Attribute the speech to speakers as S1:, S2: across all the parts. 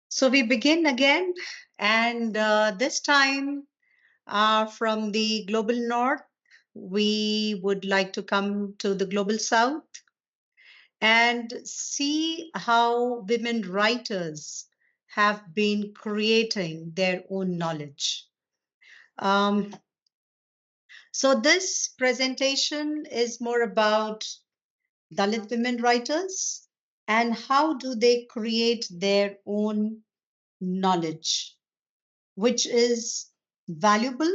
S1: So we begin again, and this time from the global north, we would like to come to the global south and see how women writers have been creating their own knowledge. Um, so this presentation is more about Dalit women writers and how do they create their own knowledge, which is valuable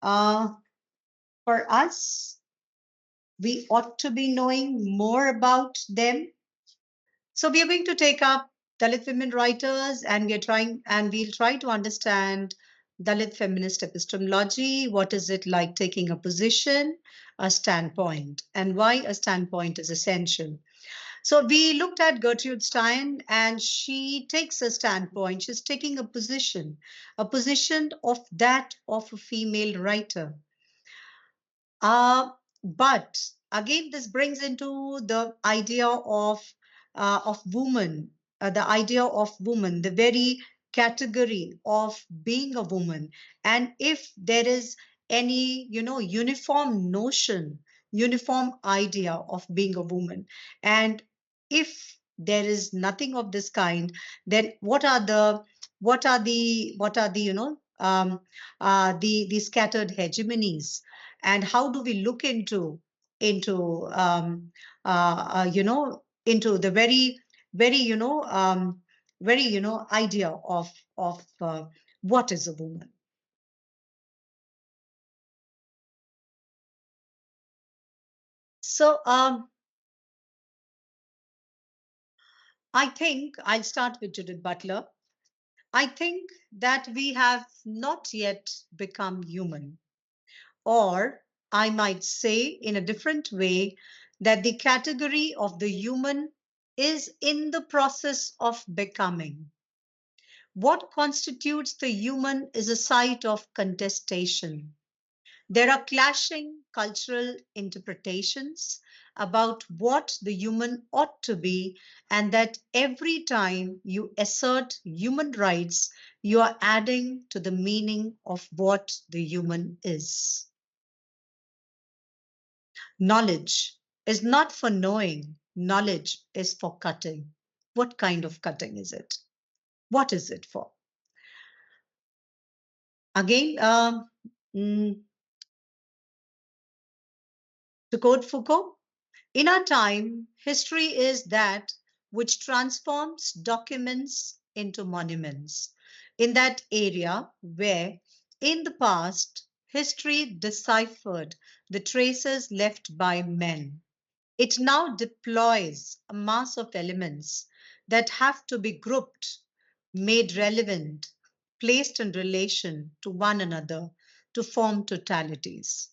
S1: uh, for us. We ought to be knowing more about them. So we are going to take up Dalit women writers, and we'll try to understand Dalit feminist epistemology. What is it like taking a position, a standpoint, and why a standpoint is essential. So we looked at Gertrude Stein, and she takes a standpoint. She's taking a position of that of a female writer. Uh, but again, this brings into the idea of woman, the idea of woman, the very category of being a woman, and if there is any, uniform notion, uniform idea of being a woman, and if there is nothing of this kind, then what are the the scattered hegemonies, and how do we look into the very idea of what is a woman. So I think I'll start with Judith Butler. I think that we have not yet become human, or I might say in a different way, that the category of the human is in the process of becoming. What constitutes the human is a site of contestation. There are clashing cultural interpretations about what the human ought to be, and that every time you assert human rights, you are adding to the meaning of what the human is. Knowledge is not for knowing, knowledge is for cutting. What kind of cutting is it? What is it for? Again, mm, to quote Foucault, in our time, history is that which transforms documents into monuments. In that area where, in the past, history deciphered the traces left by men, it now deploys a mass of elements that have to be grouped, made relevant, placed in relation to one another to form totalities.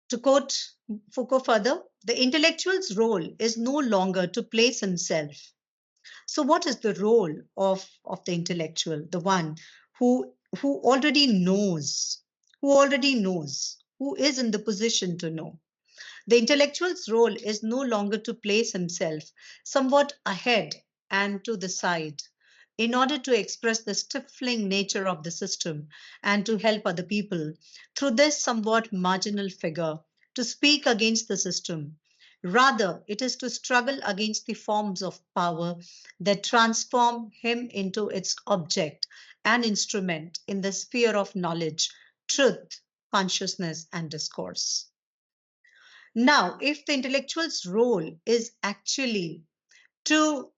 S1: To quote Foucault further, the intellectual's role is no longer to place himself. So, what is the role of the intellectual, the one who already knows, who is in the position to know? The intellectual's role is no longer to place himself somewhat ahead and to the side in order to express the stifling nature of the system and to help other people through this somewhat marginal figure to speak against the system. Rather, it is to struggle against the forms of power that transform him into its object and instrument in the sphere of knowledge, truth, consciousness, and discourse. Now, if the intellectual's role is actually to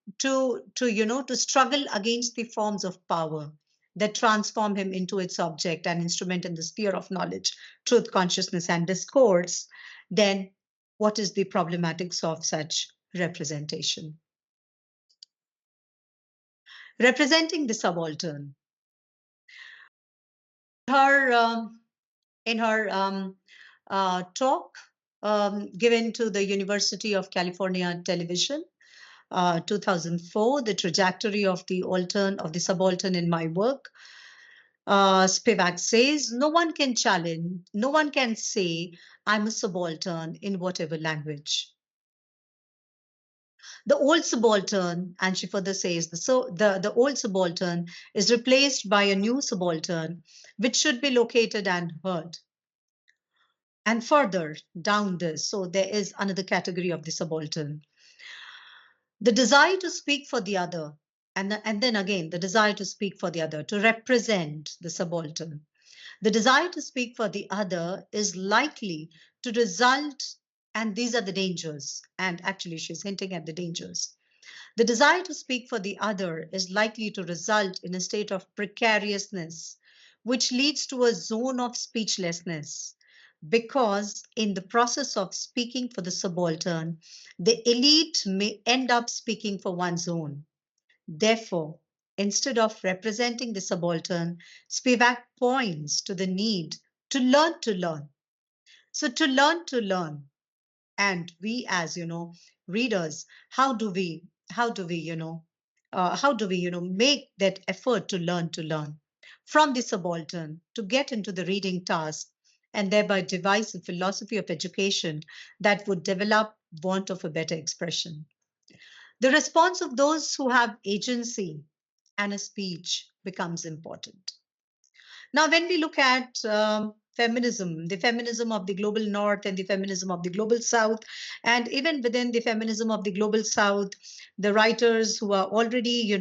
S1: struggle against the forms of power that transform him into its object and instrument in the sphere of knowledge, truth, consciousness, and discourse, then what is the problematics of such representation? Representing the subaltern. Her in her talk given to the University of California Television, 2004, the trajectory of the subaltern in my work. Spivak says, no one can say I'm a subaltern in whatever language. The old subaltern, and she further says, the old subaltern is replaced by a new subaltern, which should be located and heard. And further down this, so there is another category of the subaltern. The desire to speak for the other, and then again, the desire to speak for the other, to represent the subaltern. The desire to speak for the other is likely to result, and these are the dangers, and actually she's hinting at the dangers. The desire to speak for the other is likely to result in a state of precariousness, which leads to a zone of speechlessness. Because in the process of speaking for the subaltern, the elite may end up speaking for one's own. Therefore, instead of representing the subaltern, Spivak points to the need to learn. So to learn, and we as readers, how do we how do we make that effort to learn from the subaltern to get into the reading task and thereby devise a philosophy of education that would develop want of a better expression. The response of those who have agency and a speech becomes important. Now, when we look at feminism, the feminism of the global north and the feminism of the global south, and even within the feminism of the global south, the writers who are already,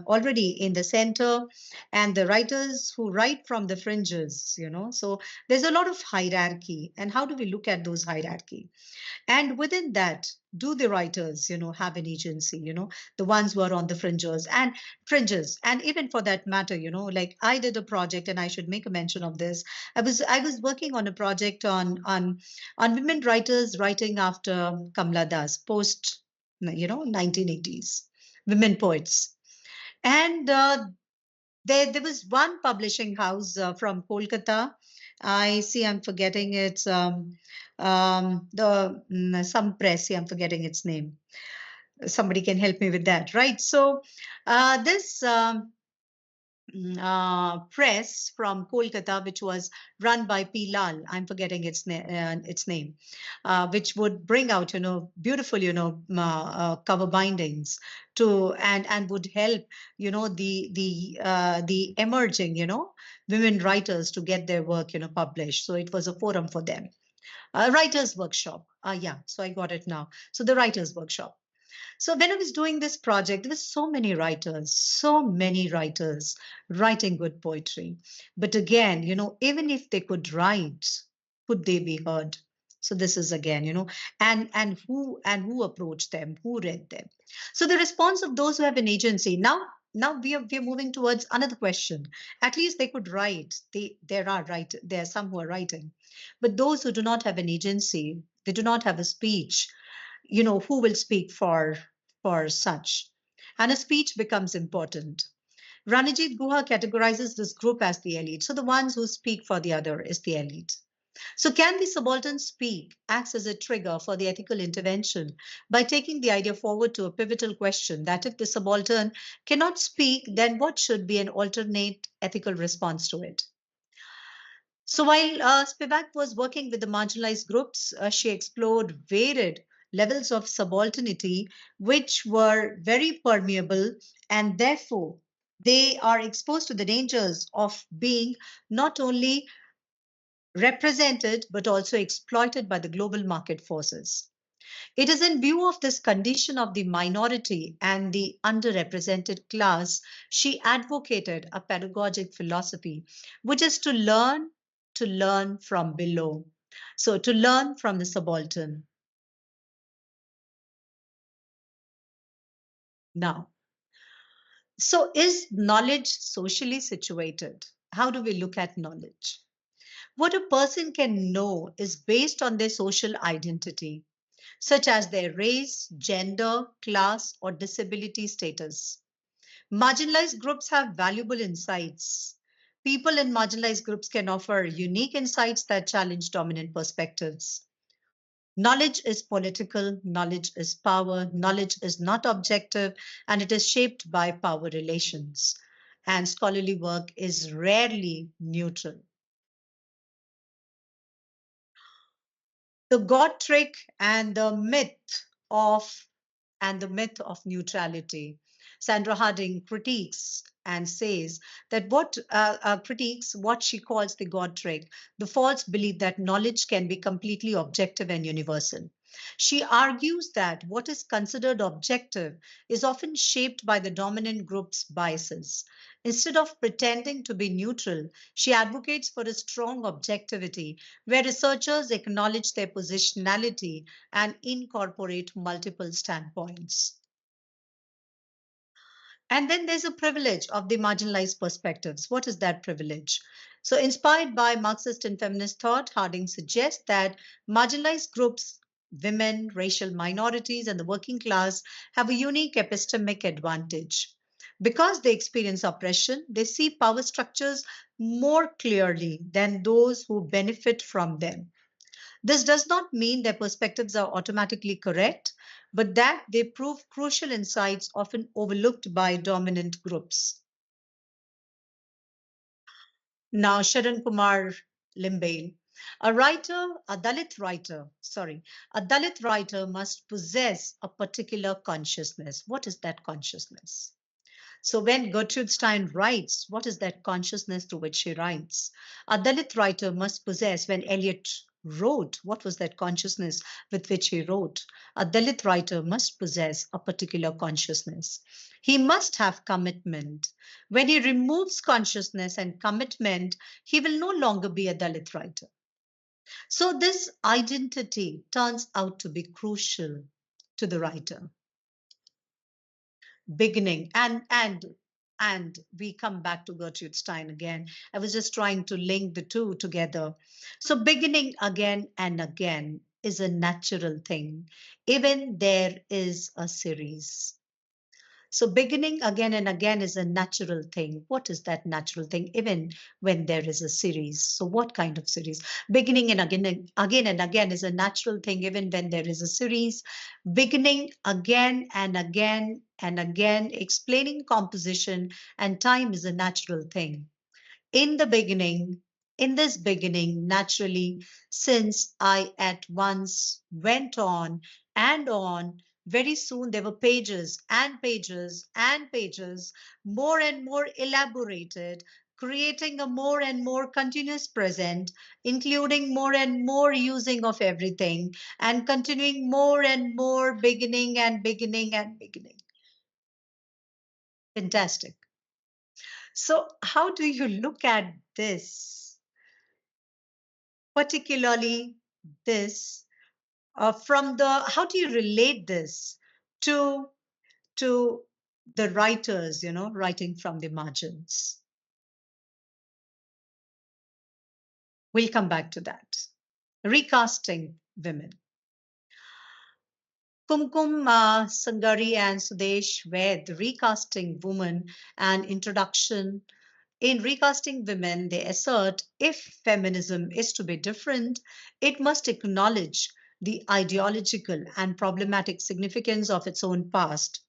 S1: already in the center, and the writers who write from the fringes, so there's a lot of hierarchy. And how do we look at those hierarchy? And within that, do the writers have an agency, the ones who are on the fringes, and even for that matter, like I did a project, and I should make a mention of this. I was working on a project on women writers writing after Kamla Das, post 1980s, women poets. And there was one publishing house from Kolkata. I see I'm forgetting its some press. I'm forgetting its name. Somebody can help me with that, right? So this press from Kolkata, which was run by P. Lal, I'm forgetting its name, which would bring out, beautiful, cover bindings and would help, the emerging, women writers to get their work, published. So it was a forum for them. Writers workshop. Yeah, so I got it now. So the writers workshop. So when I was doing this project, there were so many writers writing good poetry. But again, even if they could write, could they be heard? So this is again, and who approached them, who read them. So the response of those who have an agency. Now we are moving towards another question. At least they could write. There are some who are writing, but those who do not have an agency, they do not have a speech, who will speak for such, and a speech becomes important. Ranajit Guha categorizes this group as the elite. So the ones who speak for the other is the elite. So can the subaltern speak acts as a trigger for the ethical intervention by taking the idea forward to a pivotal question that if the subaltern cannot speak, then what should be an alternate ethical response to it? So while Spivak was working with the marginalized groups, she explored varied levels of subalternity, which were very permeable, and therefore they are exposed to the dangers of being not only represented but also exploited by the global market forces. It is in view of this condition of the minority and the underrepresented class, she advocated a pedagogic philosophy, which is to learn from below. So, to learn from the subaltern. Now, so is knowledge socially situated? How do we look at knowledge? What a person can know is based on their social identity, such as their race, gender, class, or disability status. Marginalized groups have valuable insights. People in marginalized groups can offer unique insights that challenge dominant perspectives. Knowledge is political, knowledge is power, knowledge is not objective, and it is shaped by power relations. and scholarly work is rarely neutral. The God trick of and the myth of neutrality. Sandra Harding critiques and says that critiques what she calls the God trick, the false belief that knowledge can be completely objective and universal. She argues that what is considered objective is often shaped by the dominant group's biases. Instead of pretending to be neutral, she advocates for a strong objectivity where researchers acknowledge their positionality and incorporate multiple standpoints. And then there's a privilege of the marginalized perspectives. What is that privilege? So, inspired by Marxist and feminist thought, Harding suggests that marginalized groups, women, racial minorities, and the working class have a unique epistemic advantage. Because they experience oppression, they see power structures more clearly than those who benefit from them. This does not mean their perspectives are automatically correct, but that they prove crucial insights often overlooked by dominant groups. Now, Sharan Kumar Limbale, a Dalit writer must possess a particular consciousness. What is that consciousness? So when Gertrude Stein writes, what is that consciousness through which she writes? A Dalit writer must possess, when Eliot wrote, what was that consciousness with which he wrote? A Dalit writer must possess a particular consciousness. He must have commitment. When he removes consciousness and commitment, he will no longer be a Dalit writer. So this identity turns out to be crucial to the writer. Beginning and we come back to Gertrude Stein again. I was just trying to link the two together. So beginning again and again is a natural thing, even there is a series. So beginning again and again is a natural thing. What is that natural thing? Even when there is a series. So what kind of series? Beginning and again is a natural thing, even when there is a series. Beginning again and again and again, explaining composition and time is a natural thing. In the beginning, in this beginning, naturally, since I at once went on, very soon there were pages and pages and pages, more and more elaborated, creating a more and more continuous present, including more and more using of everything, and continuing more and more beginning and beginning and beginning. Fantastic. So, how do you look at this, particularly this, from the, how do you relate this to to the writers, writing from the margins? We'll come back to that. Recasting women. Kumkum Sangari and Sudesh Ved, recasting woman, and introduction. In recasting women, they assert if feminism is to be different, it must acknowledge the ideological and problematic significance of its own past.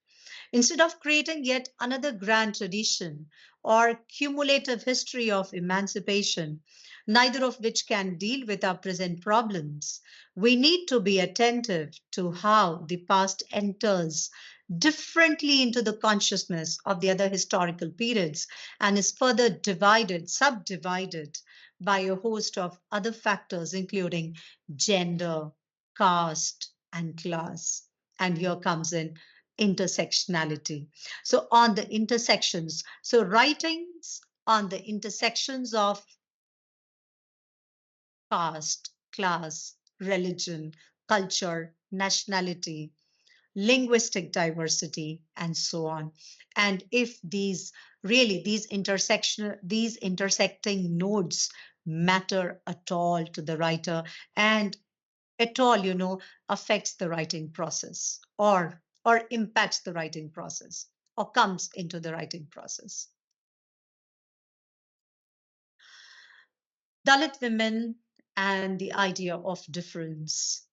S1: Instead of creating yet another grand tradition or cumulative history of emancipation, neither of which can deal with our present problems, we need to be attentive to how the past enters differently into the consciousness of the other historical periods and is further subdivided by a host of other factors, including gender, caste, and class. And here comes in intersectionality. So on the intersections, so writings on the intersections of caste, class, religion, culture, nationality, linguistic diversity, and so on. And if these intersecting nodes matter at all to the writer and at all, affects the writing process or impacts the writing process or comes into the writing process. Dalit women and the idea of difference.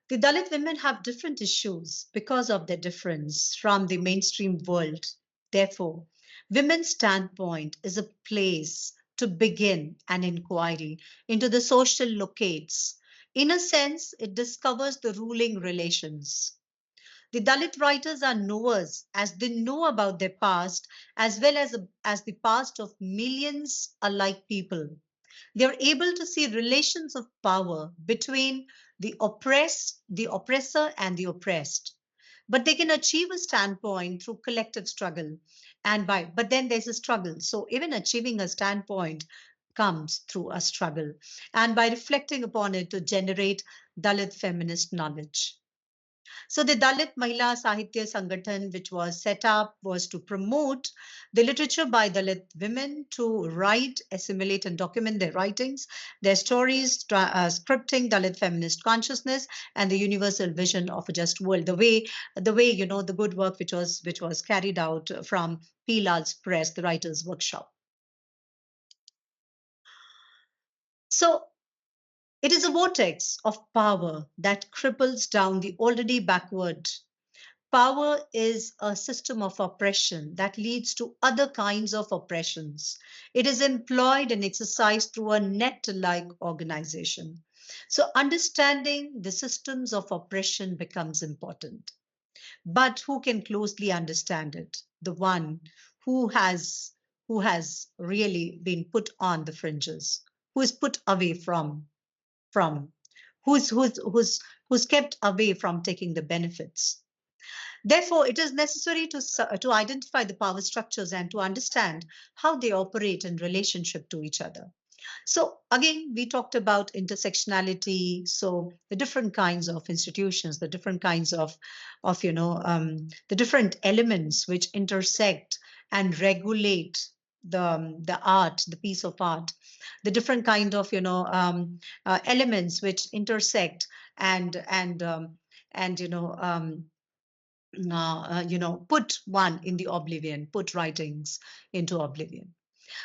S1: The Dalit women have different issues because of their difference from the mainstream world. Therefore, Women's Standpoint is a place to begin an inquiry into the social locates. In a sense, it discovers the ruling relations. The Dalit writers are knowers as they know about their past as the past of millions alike people. They are able to see relations of power between the oppressor, and the oppressed. But they can achieve a standpoint through collective struggle. But then there's a struggle. So even achieving a standpoint comes through a struggle and by reflecting upon it to generate Dalit feminist knowledge. So the Dalit Mahila Sahitya Sangathan, which was set up, was to promote the literature by Dalit women to write, assimilate, and document their writings, their stories, scripting Dalit feminist consciousness and the universal vision of a just world. The way the good work which was carried out from P. Lal's Press, the Writers' Workshop. So it is a vortex of power that cripples down the already backward. Power is a system of oppression that leads to other kinds of oppressions. It is employed and exercised through a net like organization. So, understanding the systems of oppression becomes important. But who can closely understand it? The one who has who has really been put on the fringes, who is put away from who's kept away from taking the benefits. Therefore, it is necessary to identify the power structures and to understand how they operate in relationship to each other. So again, we talked about intersectionality. So the different kinds of institutions, the different kinds of the different elements which intersect and regulate the art, the piece of art, the different kind of elements which intersect and put one in the oblivion, put writings into oblivion.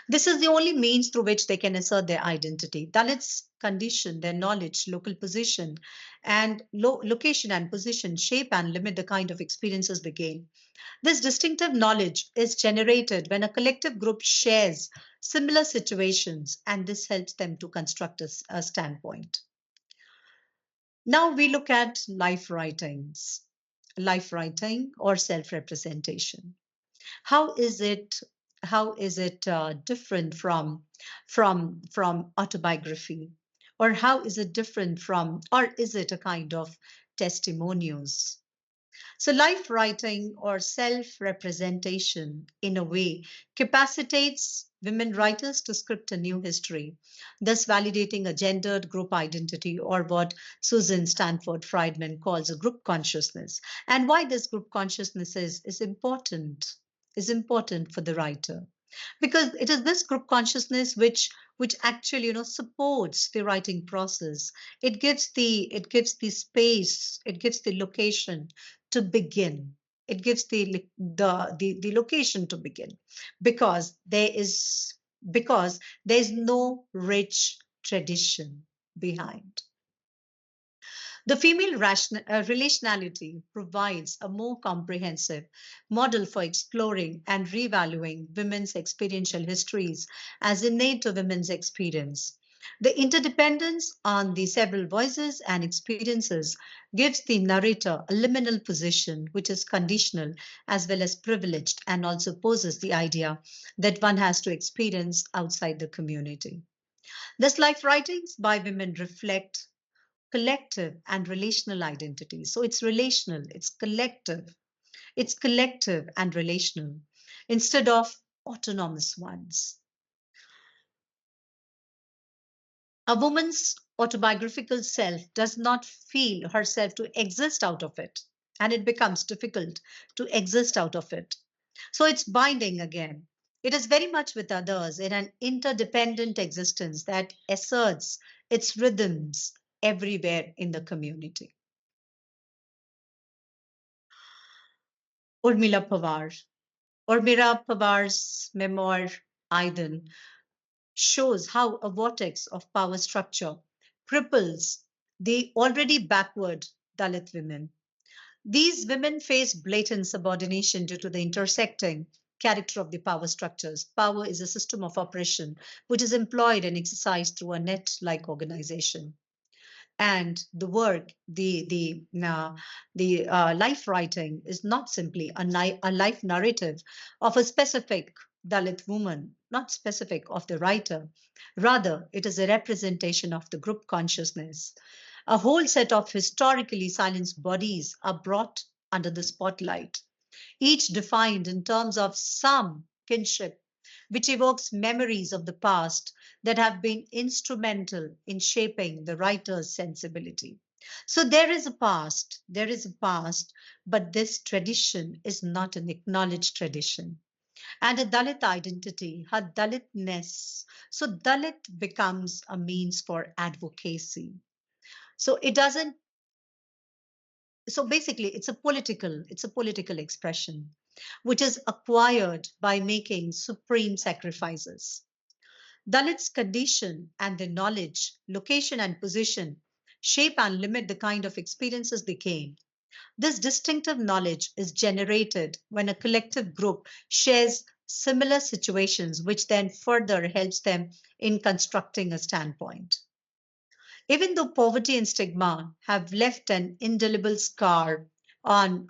S1: This is the only means through which they can assert their identity. Dalits' condition, their knowledge, local position, and location and position shape and limit the kind of experiences they gain. This distinctive knowledge is generated when a collective group shares similar situations, and this helps them to construct a standpoint. Now we look at life writing or self-representation. How is it different from autobiography, or how is it different from, or is it a kind of testimonials? So, life writing or self representation, in a way, capacitates women writers to script a new history, thus validating a gendered group identity, or what Susan Stanford Friedman calls a group consciousness. And why this group consciousness is important for the writer, because it is this group consciousness which actually supports the writing process. It gives the space, it gives the location to begin. It gives the location to begin, because there is no rich tradition behind. The female relationality provides a more comprehensive model for exploring and revaluing women's experiential histories as innate to women's experience. The interdependence on the several voices and experiences gives the narrator a liminal position, which is conditional as well as privileged, and also poses the idea that one has to experience outside the community. Thus, life writings by women reflect collective and relational identity. So it's relational, it's collective and relational instead of autonomous ones. A woman's autobiographical self does not feel herself to exist out of it, and it becomes difficult to exist out of it. So it's binding again. It is very much with others in an interdependent existence that asserts its rhythms everywhere in the community. Urmila Pawar. Urmila Pawar's memoir, Aiden, shows how a vortex of power structure cripples the already backward Dalit women. These women face blatant subordination due to the intersecting character of the power structures. Power is a system of oppression which is employed and exercised through a net-like organization. And the work, the life writing is not simply a life narrative of a specific Dalit woman, not specific of the writer. Rather, it is a representation of the group consciousness. A whole set of historically silenced bodies are brought under the spotlight, each defined in terms of some kinship, which evokes memories of the past that have been instrumental in shaping the writer's sensibility. So there is a past, but this tradition is not an acknowledged tradition. And a Dalit identity, her Dalitness. So Dalit becomes a means for advocacy. So it doesn't, so basically it's a political expression which is acquired by making supreme sacrifices. Dalits condition and their knowledge, location and position shape and limit the kind of experiences they gain. This distinctive knowledge is generated when a collective group shares similar situations, which then further helps them in constructing a standpoint. Even though poverty and stigma have left an indelible scar on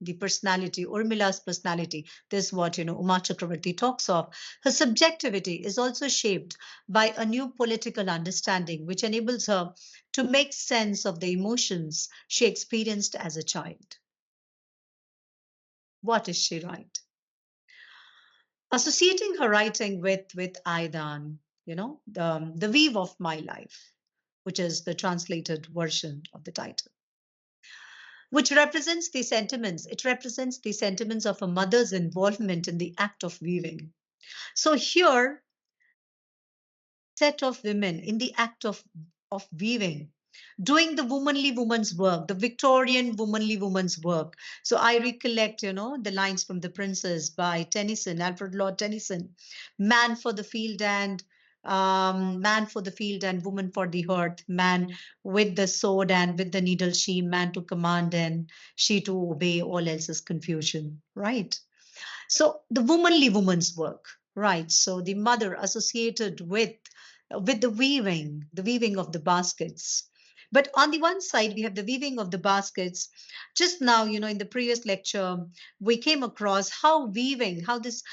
S1: the personality, Urmila's personality, this is what Uma Chakravarti talks of. Her subjectivity is also shaped by a new political understanding, which enables her to make sense of the emotions she experienced as a child. What is she right? Associating her writing with Aidan, the weave of my life, which is the translated version of the title, which represents the sentiments. It represents the sentiments of a mother's involvement in the act of weaving. So here, set of women in the act of weaving, doing the womanly woman's work, the Victorian womanly woman's work. So I recollect, the lines from The Princess by Tennyson, Alfred Lord Tennyson: man for the field and man for the field and woman for the hearth, man with the sword and with the needle, she, man to command and she to obey, all else is confusion, right? So the womanly woman's work, right? So the mother associated with the weaving of the baskets. But on the one side, we have the weaving of the baskets. Just now, in the previous lecture, we came across how weaving, how this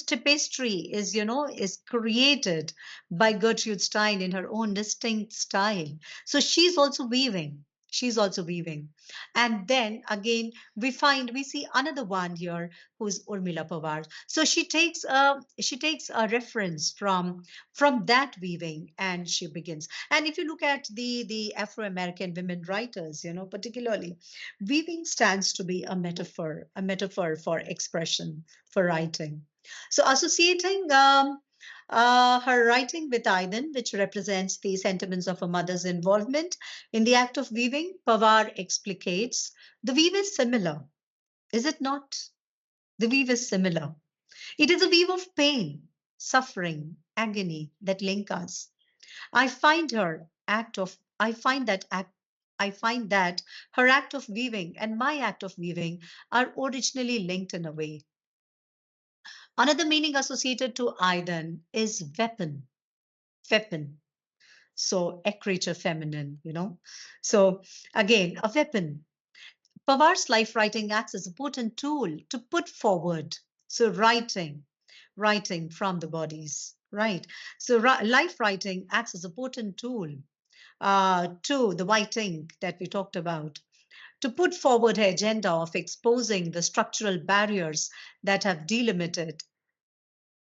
S1: tapestry is created by Gertrude Stein in her own distinct style. So she's also weaving. She's also weaving. And then again, we see another one here who's Urmila Pawar. So she takes a reference from that weaving and she begins. And if you look at the Afro-American women writers, particularly, weaving stands to be a metaphor for expression, for writing. So associating her writing with Aidan, which represents the sentiments of a mother's involvement in the act of weaving, Pawar explicates the weave is similar, is it not? The weave is similar. It is a weave of pain, suffering, agony that link us. I find her act of I find that act I find that her act of weaving and my act of weaving are originally linked in a way. Another meaning associated to Aidan is weapon. Weapon. So a creature feminine, So again, a weapon. Pawar's life writing acts as a potent tool to put forward. So writing from the bodies, right? So life writing acts as a potent tool to the white ink that we talked about, to put forward her agenda of exposing the structural barriers that have delimited,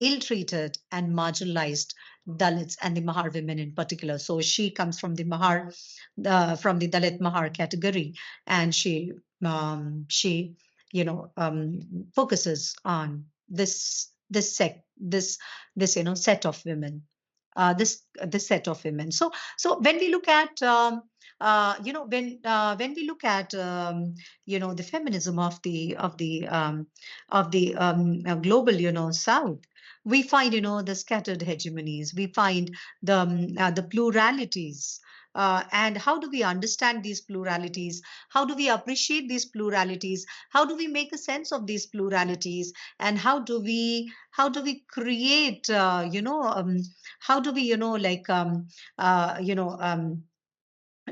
S1: ill-treated and marginalized Dalits and the Mahar women in particular. So she comes from the from the Dalit Mahar category, and she focuses on this set of women, this set of women. So when we look at when we look at the feminism of the global South, we find the scattered hegemonies, we find the pluralities And how do we understand these pluralities? How do we appreciate these pluralities? How do we make a sense of these pluralities? And how do we create, how do we,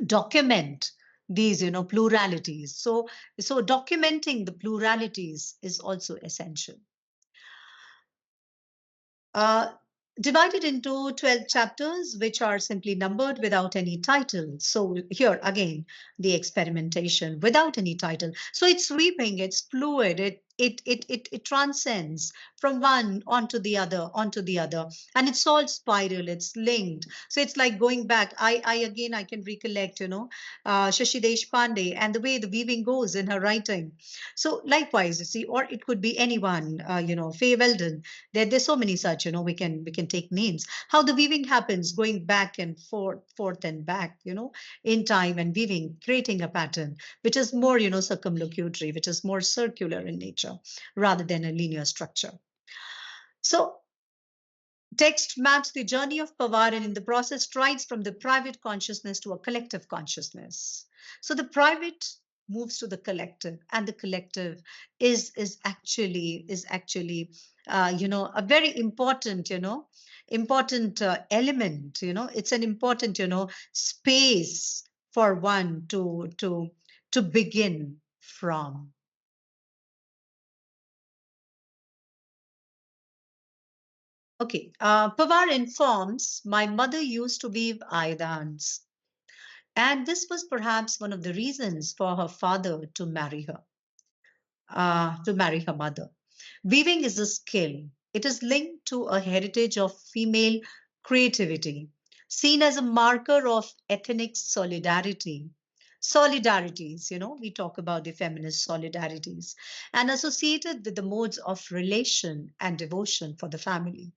S1: document these, pluralities? So documenting the pluralities is also essential. uh, Divided into 12 chapters, which are simply numbered without any title. So here again, the experimentation without any title. So it's sweeping, it's fluid, it transcends from one onto the other, and it's all spiral, it's linked. So it's like going back. I can recollect, Shashi Deshpande and the way the weaving goes in her writing. So likewise, you see, or it could be anyone, Faye Weldon. There's so many such, we can take names. How the weaving happens, going back and forth and back, in time, and weaving, creating a pattern which is more, circumlocutory, which is more circular in nature rather than a linear structure. So text maps the journey of Pawar, and in the process strides from the private consciousness to a collective consciousness. So the private moves to the collective, and the collective is actually a very important, important element. It's an important, space for one to begin from. Okay, Pawar informs, my mother used to weave aidans, and this was perhaps one of the reasons for her father to marry her mother. Weaving is a skill. It is linked to a heritage of female creativity, seen as a marker of ethnic solidarity. Solidarities, we talk about the feminist solidarities, and associated with the modes of relation and devotion for the family.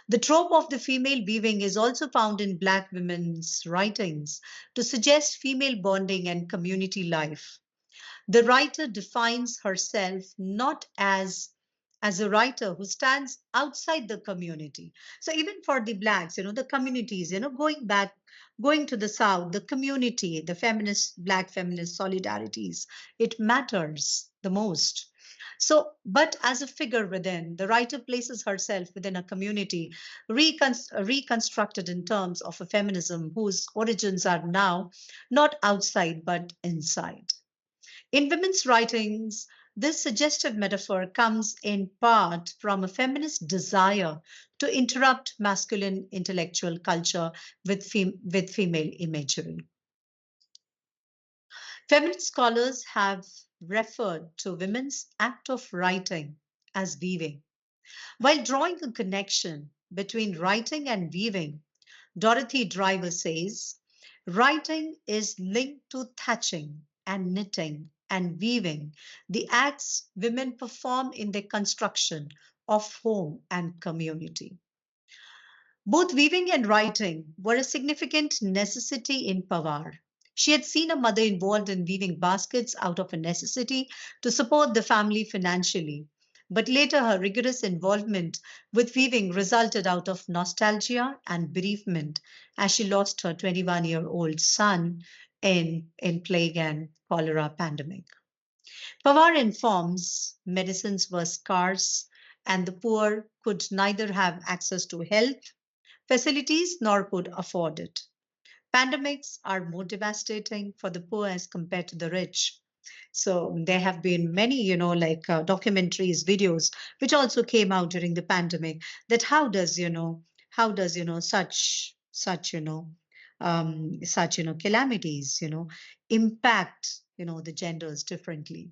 S1: The trope of the female weaving is also found in Black women's writings to suggest female bonding and community life. The writer defines herself not as a writer who stands outside the community. So even for the Blacks, the communities, going to the South, the community, the Black feminist solidarities, it matters the most. So, but as a figure within, the writer places herself within a community reconstructed in terms of a feminism whose origins are now not outside but inside. In women's writings, this suggestive metaphor comes in part from a feminist desire to interrupt masculine intellectual culture with female imagery. Feminist scholars have referred to women's act of writing as weaving. While drawing a connection between writing and weaving, Dorothy Driver says, writing is linked to thatching and knitting and weaving, the acts women perform in the construction of home and community. Both weaving and writing were a significant necessity in Pawar. She had seen a mother involved in weaving baskets out of a necessity to support the family financially. But later, her rigorous involvement with weaving resulted out of nostalgia and bereavement as she lost her 21-year-old son in plague and cholera pandemic. Pawar informs medicines were scarce and the poor could neither have access to health facilities nor could afford it. Pandemics are more devastating for the poor as compared to the rich. So there have been many, documentaries, videos, which also came out during the pandemic. That how does such calamities, impact, the genders differently.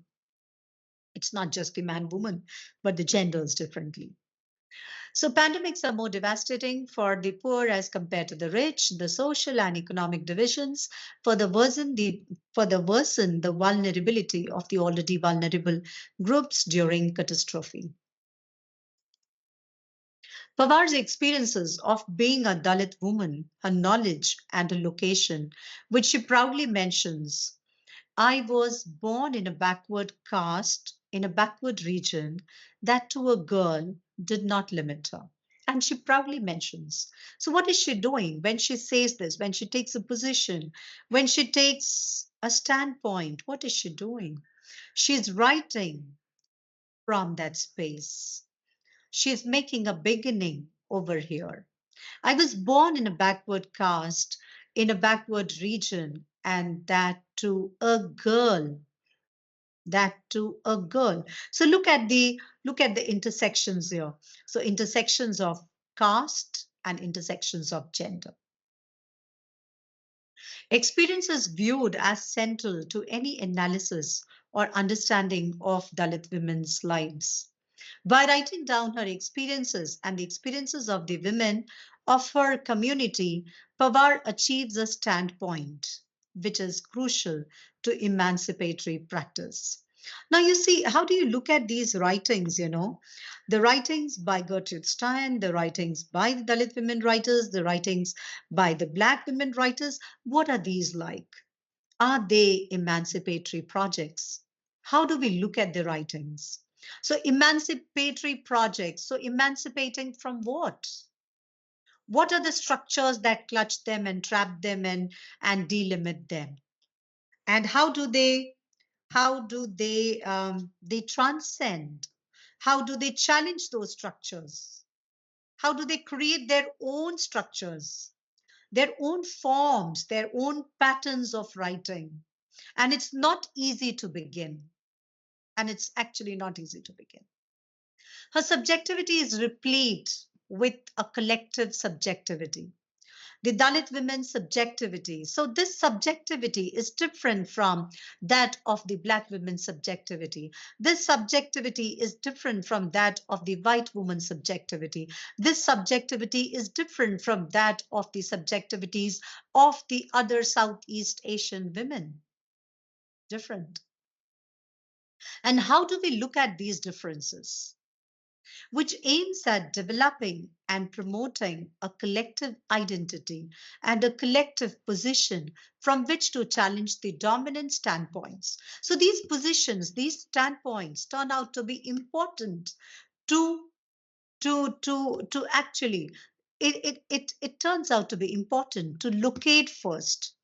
S1: It's not just the man, woman, but the genders differently. So pandemics are more devastating for the poor as compared to the rich. The social and economic divisions further worsen the vulnerability of the already vulnerable groups during catastrophe. Pawar's experiences of being a Dalit woman, her knowledge and her location, which she proudly mentions. I was born in a backward caste, in a backward region, that to a girl did not limit her. And she proudly mentions. So, what is she doing when she says this, when she takes a position, when she takes a standpoint? What is she doing? She's writing from that space. She's making a beginning over here. I was born in a backward caste, in a backward region, and that to a girl, that to a girl. So look at the intersections here. So intersections of caste and intersections of gender. Experiences viewed as central to any analysis or understanding of Dalit women's lives. By writing down her experiences and the experiences of the women of her community, Pawar achieves a standpoint which is crucial to emancipatory practice. Now, you see, how do you look at these writings? The writings by Gertrude Stein, the writings by the Dalit women writers, the writings by the Black women writers, what are these like? Are they emancipatory projects? How do we look at the writings? So, emancipatory projects. So, emancipating from what? What are the structures that clutch them and trap them and delimit them? And how do they transcend? How do they challenge those structures? How do they create their own structures, their own forms, their own patterns of writing? And it's not easy to begin. And it's actually not easy to begin. Her subjectivity is replete with a collective subjectivity. The Dalit women's subjectivity. So, this subjectivity is different from that of the Black women's subjectivity. This subjectivity is different from that of the white woman's subjectivity. This subjectivity is different from that of the subjectivities of the other Southeast Asian women. Different. And how do we look at these differences? Which aims at developing and promoting a collective identity and a collective position from which to challenge the dominant standpoints. So these positions, these standpoints turn out to be important to to actually it turns out to be important to locate first,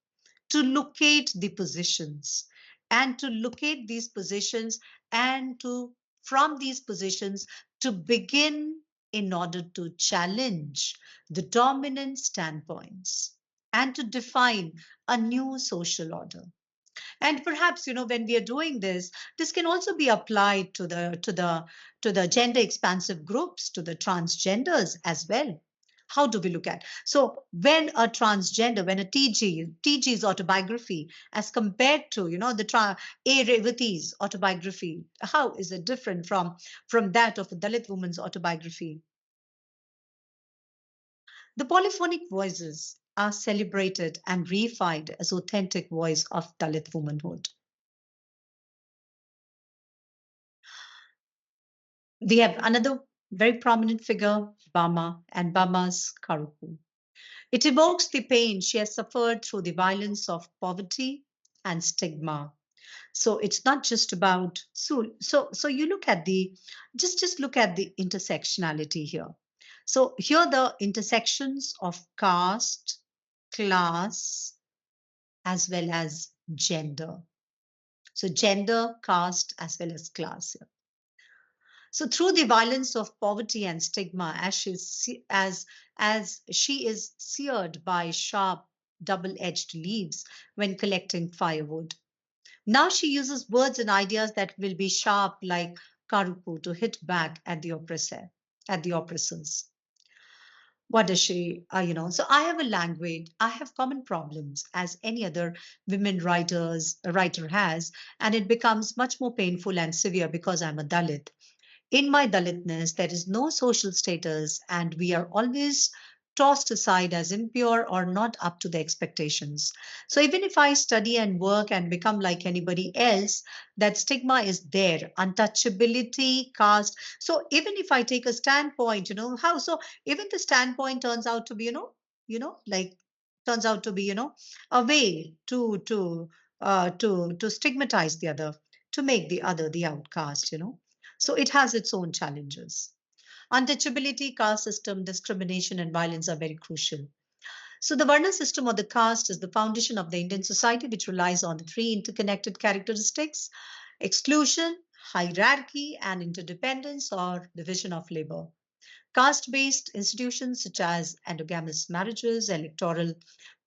S1: to locate the positions, and to locate these positions, and to from these positions to begin in order to challenge the dominant standpoints and to define a new social order. And perhaps, when we are doing this, this can also be applied to the gender expansive groups, to the transgenders as well. How do we look at? So when a transgender, when a TG's autobiography, as compared to, A. Revati's autobiography, how is it different from that of a Dalit woman's autobiography? The polyphonic voices are celebrated and reified as authentic voice of Dalit womanhood. We have another very prominent figure, Bama, and Bama's Karuku. It evokes the pain she has suffered through the violence of poverty and stigma. So it's not just about so you look at the just look at the intersectionality here. So here the intersections of caste, class, as well as gender. So gender, caste, as well as class here. So through the violence of poverty and stigma, as she is seared by sharp double-edged leaves when collecting firewood. Now she uses words and ideas that will be sharp like karuku to hit back at the oppressors. What does she, So I have a language, I have common problems as any other writer has, and it becomes much more painful and severe because I'm a Dalit. In my Dalitness, there is no social status, and we are always tossed aside as impure or not up to the expectations. So even if I study and work and become like anybody else, that stigma is there, untouchability, caste. So even if I take a standpoint, how so even the standpoint turns out to be, like turns out to be, a way to stigmatize the other, to make the other the outcast. So it has its own challenges. Untouchability, caste system, discrimination, and violence are very crucial. So, the Varna system or the caste is the foundation of the Indian society, which relies on the three interconnected characteristics: exclusion, hierarchy, and interdependence or division of labor. Caste based institutions such as endogamous marriages, electoral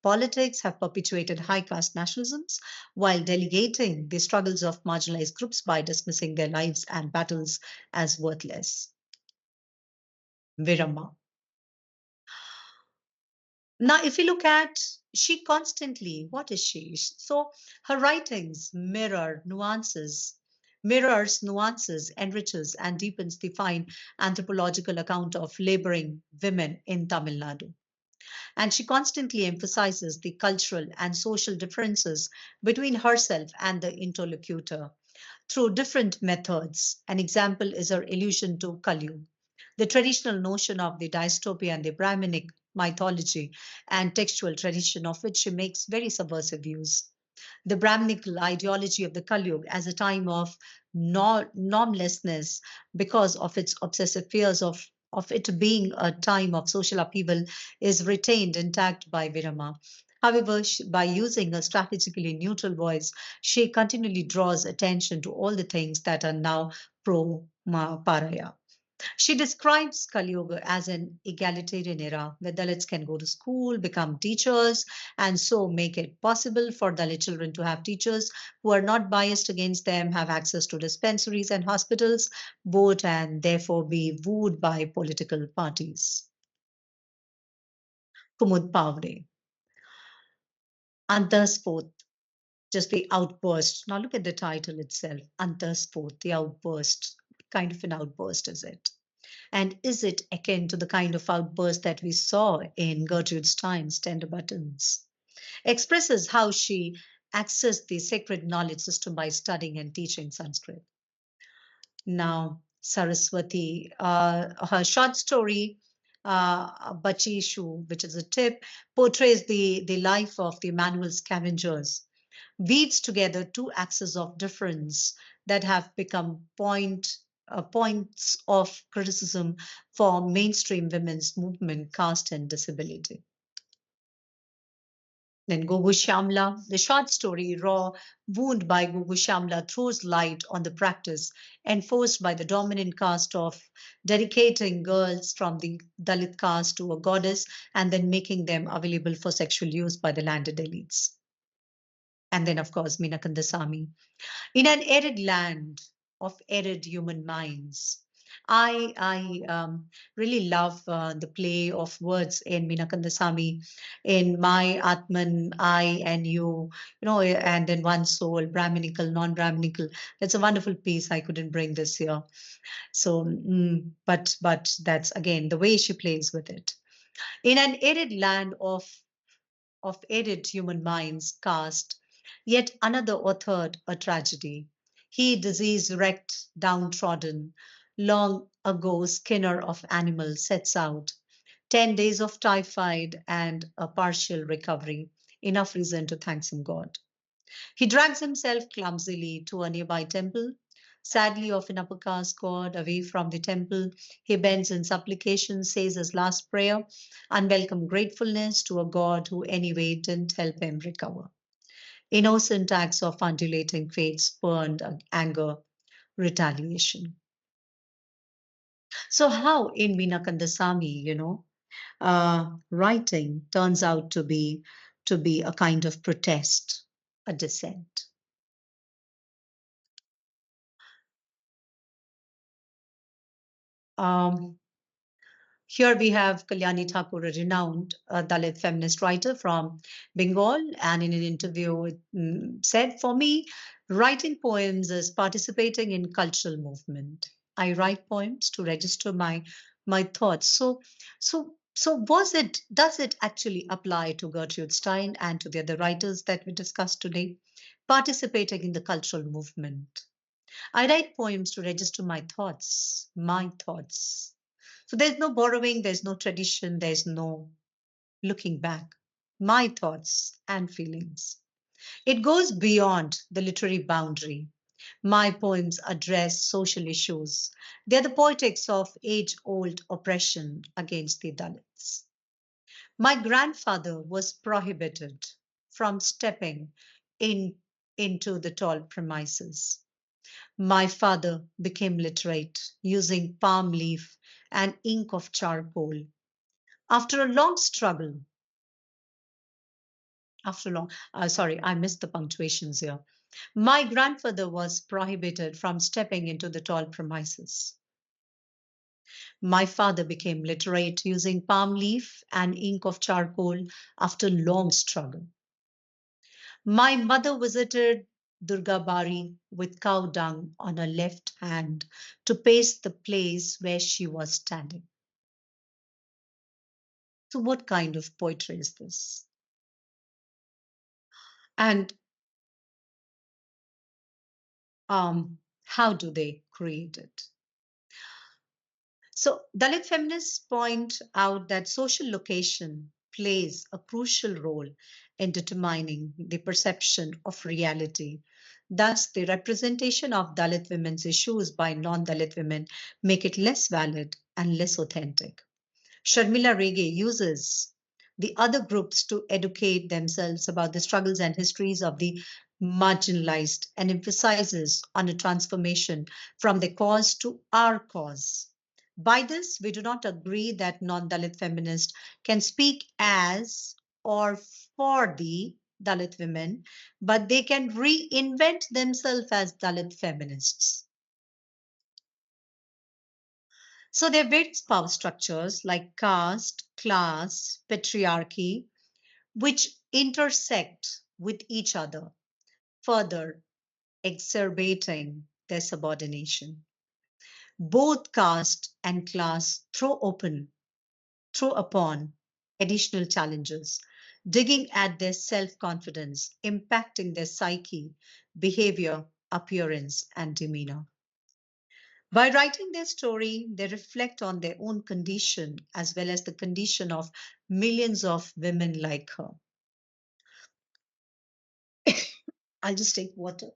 S1: politics have perpetuated high caste nationalisms while delegating the struggles of marginalized groups by dismissing their lives and battles as worthless. Virama. Now, if you look at, she constantly, what is she? So her writings mirrors nuances, enriches, and deepens the fine anthropological account of laboring women in Tamil Nadu. And she constantly emphasizes the cultural and social differences between herself and the interlocutor through different methods. An example is her allusion to Kali, the traditional notion of the dystopia and the Brahminic mythology and textual tradition of which she makes very subversive use. The Brahminical ideology of the Kali Yuga as a time of normlessness because of its obsessive fears of it being a time of social upheaval is retained intact by Virama. However, by using a strategically neutral voice, she continually draws attention to all the things that are now pro Paraya. She describes Kali Yuga as an egalitarian era where Dalits can go to school, become teachers, and so make it possible for Dalit children to have teachers who are not biased against them, have access to dispensaries and hospitals, vote, and therefore be wooed by political parties. Kumud Pavre, Antarsport, just the outburst. Now look at the title itself, Antarsport, the outburst. What kind of an outburst is it? And is it akin to the kind of outburst that we saw in Gertrude Stein's Tender Buttons? Expresses how she accessed the sacred knowledge system by studying and teaching Sanskrit. Now, Saraswati, her short story, Bachishu, which is a tip, portrays the life of the manual scavengers, weaves together two axes of difference that have become points of criticism for mainstream women's movement, caste, and disability. Then Gogu Shamla, the short story Raw Wound by Gogu Shamla throws light on the practice enforced by the dominant caste of dedicating girls from the Dalit caste to a goddess and then making them available for sexual use by the landed elites. And then, of course, Meena Kandasamy. In an arid land of arid human minds, I really love the play of words in Meena Kandasamy, in my Atman, I and you know, and in one soul, Brahminical, non-Brahminical. That's a wonderful piece. I couldn't bring this here. So, but that's again the way she plays with it. In an arid land of arid human minds cast, yet another authored a tragedy. He, disease wrecked, downtrodden, long ago skinner of animals, sets out. 10 days of typhoid and a partial recovery, enough reason to thank some God. He drags himself clumsily to a nearby temple. Sadly, of an upper caste god, away from the temple, he bends in supplication, says his last prayer, unwelcome gratefulness to a god who anyway didn't help him recover. Innocent acts of undulating fate spurned anger, retaliation. So, how in Meena Kandasamy, writing turns out to be a kind of protest, a dissent. Um, Here we have Kalyani Thakur, a renowned Dalit feminist writer from Bengal, and in an interview it said, "For me, writing poems is participating in cultural movement. I write poems to register my thoughts." So does it actually apply to Gertrude Stein and to the other writers that we discussed today? Participating in the cultural movement. I write poems to register my thoughts, my thoughts. So there's no borrowing, there's no tradition, there's no looking back. My thoughts and feelings. It goes beyond the literary boundary. My poems address social issues. They're the poetics of age old oppression against the Dalits. My grandfather was prohibited from stepping in, into the tall premises. My father became literate using palm leaf and ink of charcoal. After a long struggle, after long, sorry, I missed the punctuations here. My grandfather was prohibited from stepping into the tall premises. My father became literate using palm leaf and ink of charcoal after long struggle. My mother visited Durga Bari with cow dung on her left hand to paste the place where she was standing. So, what kind of poetry is this? And how do they create it? So, Dalit feminists point out that social location plays a crucial role in determining the perception of reality. Thus, the representation of Dalit women's issues by non Dalit women make it less valid and less authentic. Sharmila Rege uses the other groups to educate themselves about the struggles and histories of the marginalized and emphasizes on a transformation from the cause to our cause. By this, we do not agree that non Dalit feminists can speak as or for the Dalit women, but they can reinvent themselves as Dalit feminists. So there are various power structures like caste, class, patriarchy, which intersect with each other, further exacerbating their subordination. Both caste and class throw upon additional challenges, digging at their self-confidence, impacting their psyche, behavior, appearance, and demeanor. By writing their story, they reflect on their own condition as well as the condition of millions of women like her. I'll just take water.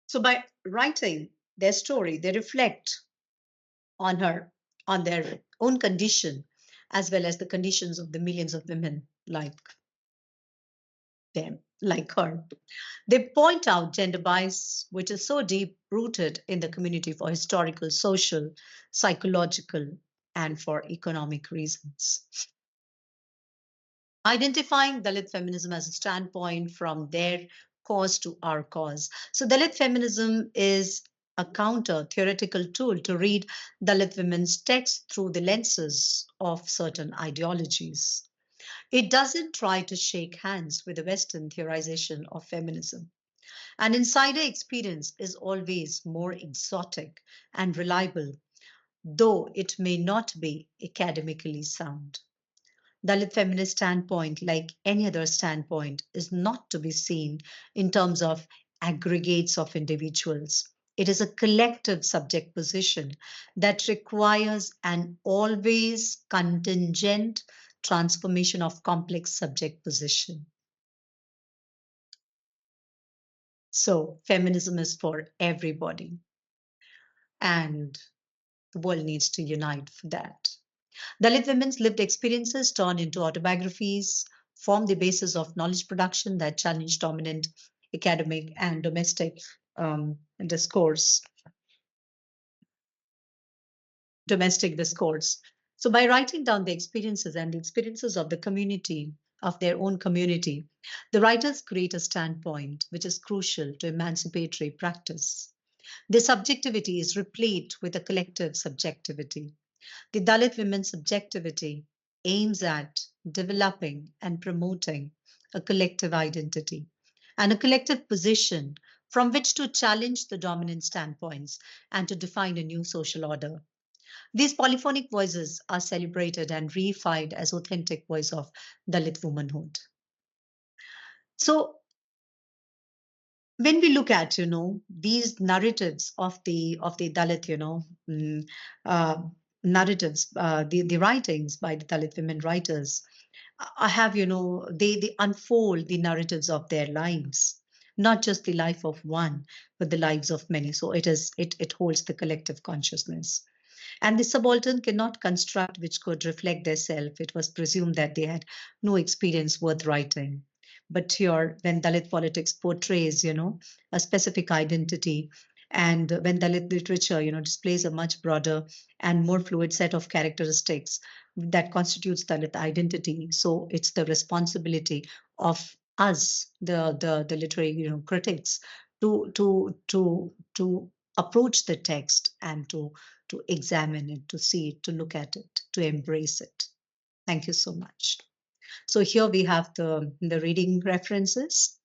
S1: So by writing their story, they reflect on her, on their own condition, as well as the conditions of the millions of women like them, like her. They point out gender bias, which is so deep rooted in the community for historical, social, psychological, and for economic reasons. Identifying Dalit feminism as a standpoint from their cause to our cause. So, Dalit feminism is a counter theoretical tool to read Dalit women's texts through the lenses of certain ideologies. It doesn't try to shake hands with the Western theorization of feminism. An insider experience is always more exotic and reliable, though it may not be academically sound. Dalit feminist standpoint, like any other standpoint, is not to be seen in terms of aggregates of individuals. It is a collective subject position that requires an always contingent transformation of complex subject position. So, feminism is for everybody, and the world needs to unite for that. Dalit women's lived experiences turn into autobiographies, form the basis of knowledge production that challenge dominant academic and domestic discourse, domestic discourse. So by writing down the experiences and the experiences of the community, of their own community, the writers create a standpoint which is crucial to emancipatory practice. The subjectivity is replete with a collective subjectivity. The Dalit women's subjectivity aims at developing and promoting a collective identity and a collective position from which to challenge the dominant standpoints and to define a new social order. These polyphonic voices are celebrated and reified as authentic voice of Dalit womanhood. So When we look at, these narratives of the Dalit, uh, narratives, the writings by the Dalit women writers, I have, they unfold the narratives of their lives, not just the life of one, but the lives of many. So it holds the collective consciousness. And the subaltern cannot construct which could reflect their self. It was presumed that they had no experience worth writing. But here, when Dalit politics portrays, a specific identity, and when Dalit literature, displays a much broader and more fluid set of characteristics that constitutes Dalit identity, so it's the responsibility of us, the literary, critics, to approach the text and to examine it, to see it, to look at it, to embrace it. Thank you so much. So here we have the reading references.